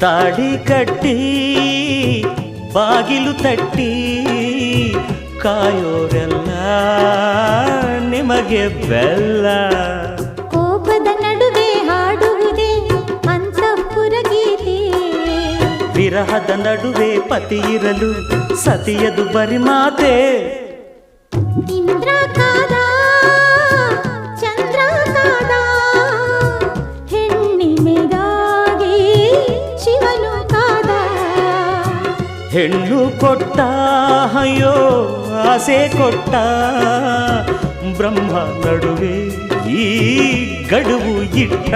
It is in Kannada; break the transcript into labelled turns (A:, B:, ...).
A: ತಾಳಿ ಕಟ್ಟಿ ಬಾಗಿಲು ತಟ್ಟಿ ಕಾಯೋರೆಲ್ಲ ನಿಮಗೆ ಬೆಲ್ಲ.
B: ಕೋಪದ ನಡುವೆ ಹಾಡುವುದೇ ಅಂತಃಪುರ ಗೀತೆ.
A: ವಿರಹದ ನಡುವೆ ಪತಿ ಇರಲು ಸತಿಯದು ಬರಿ ಮಾತೆ.
B: ಇಂದ್ರ ಕಾದ ಚಂದ್ರ ಕಾದ ಹೆಣ್ಣಿಮೆಗಾಗಿ ಶಿವನು ಕಾದ.
A: ಹೆಣ್ಣು ಕೊಟ್ಟ ಅಯ್ಯೋ ಆಸೆ ಕೊಟ್ಟ ಬ್ರಹ್ಮ ನಡುವೆ ಈ ಗಡುವು ಇಟ್ಟ.